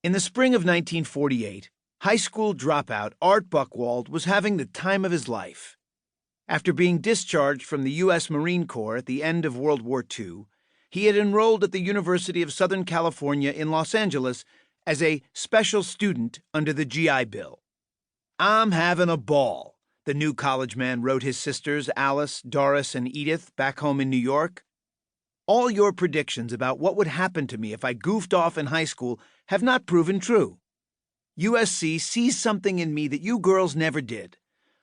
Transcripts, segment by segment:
In the spring of 1948, high school dropout Art Buchwald was having the time of his life. After being discharged from the U.S. Marine Corps at the end of World War II, he had enrolled at the University of Southern California in Los Angeles as a special student under the GI Bill. "I'm having a ball," the new college man wrote his sisters Alice, Doris, and Edith back home in New York. "All your predictions about what would happen to me if I goofed off in high school have not proven true. USC sees something in me that you girls never did.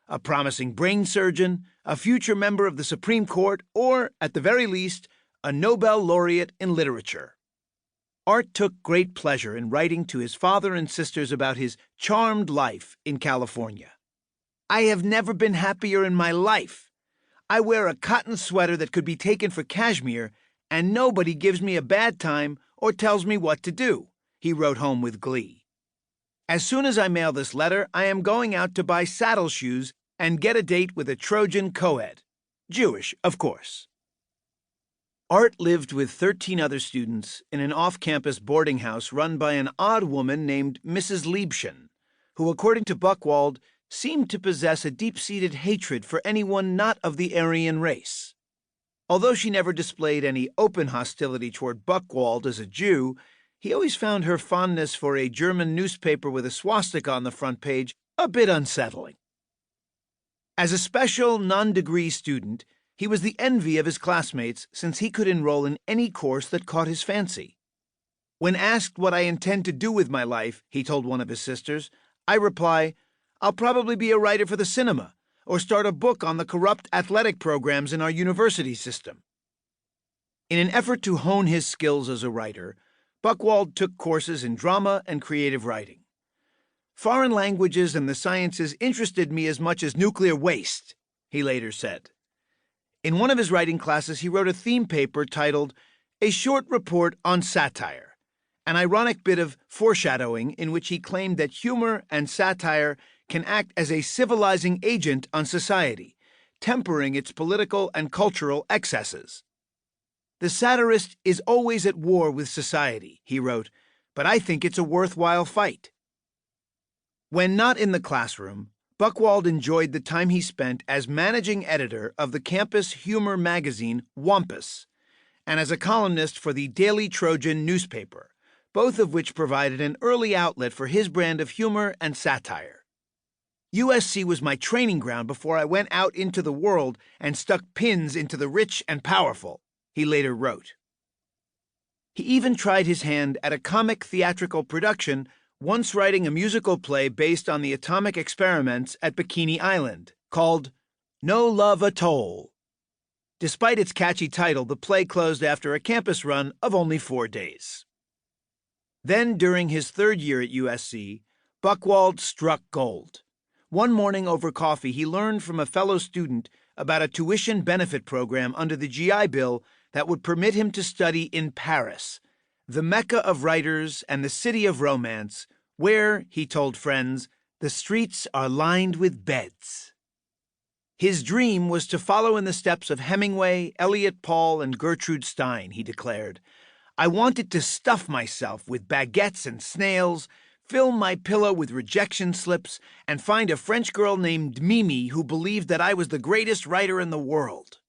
A promising brain surgeon, a future member of the Supreme Court, or, at the very least, a Nobel laureate in literature." Art took great pleasure in writing to his father and sisters about his charmed life in California. "I have never been happier in my life. I wear a cotton sweater that could be taken for cashmere, and nobody gives me a bad time or tells me what to do," he wrote home with glee. "As soon as I mail this letter, I am going out to buy saddle shoes and get a date with a Trojan co-ed. Jewish, of course." Art lived with 13 other students in an off-campus boarding house run by an odd woman named Mrs. Liebchen, who, according to Buchwald, seemed to possess a deep-seated hatred for anyone not of the Aryan race. Although she never displayed any open hostility toward Buchwald as a Jew, he always found her fondness for a German newspaper with a swastika on the front page a bit unsettling. As a special non-degree student, he was the envy of his classmates since he could enroll in any course that caught his fancy. "When asked what I intend to do with my life," he told one of his sisters, "I reply, I'll probably be a writer for the cinema or start a book on the corrupt athletic programs in our university system." In an effort to hone his skills as a writer, Buchwald took courses in drama and creative writing. "Foreign languages and the sciences interested me as much as nuclear waste," he later said. In one of his writing classes, he wrote a theme paper titled A Short Report on Satire, an ironic bit of foreshadowing in which he claimed that humor and satire can act as a civilizing agent on society, tempering its political and cultural excesses. "The satirist is always at war with society," he wrote, "but I think it's a worthwhile fight." When not in the classroom, Buchwald enjoyed the time he spent as managing editor of the campus humor magazine Wampus and as a columnist for the Daily Trojan newspaper, both of which provided an early outlet for his brand of humor and satire. "USC was my training ground before I went out into the world and stuck pins into the rich and powerful," he later wrote. He even tried his hand at a comic theatrical production, once writing a musical play based on the atomic experiments at Bikini Island, called No Love Atoll. Despite its catchy title, the play closed after a campus run of only 4 days. Then, during his third year at USC, Buchwald struck gold. One morning over coffee, he learned from a fellow student about a tuition benefit program under the GI Bill that would permit him to study in Paris, the Mecca of writers and the city of romance, where, he told friends, the streets are lined with beds. His dream was to follow in the steps of Hemingway, Eliot Paul, and Gertrude Stein, he declared. "I wanted to stuff myself with baguettes and snails, fill my pillow with rejection slips, and find a French girl named Mimi who believed that I was the greatest writer in the world."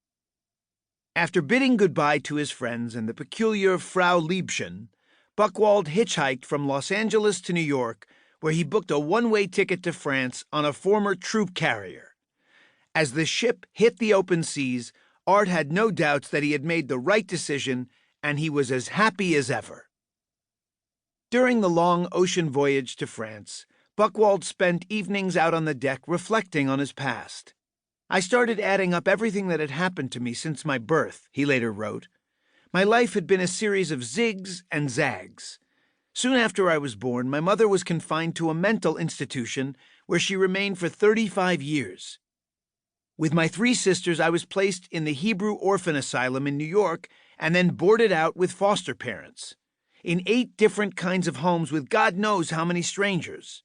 After bidding goodbye to his friends and the peculiar Frau Liebchen, Buchwald hitchhiked from Los Angeles to New York, where he booked a one-way ticket to France on a former troop carrier. As the ship hit the open seas, Art had no doubts that he had made the right decision, and he was as happy as ever. During the long ocean voyage to France, Buchwald spent evenings out on the deck reflecting on his past. "I started adding up everything that had happened to me since my birth," he later wrote. "My life had been a series of zigs and zags. Soon after I was born, my mother was confined to a mental institution where she remained for 35 years. With my 3 sisters, I was placed in the Hebrew Orphan Asylum in New York and then boarded out with foster parents, in 8 different kinds of homes with God knows how many strangers.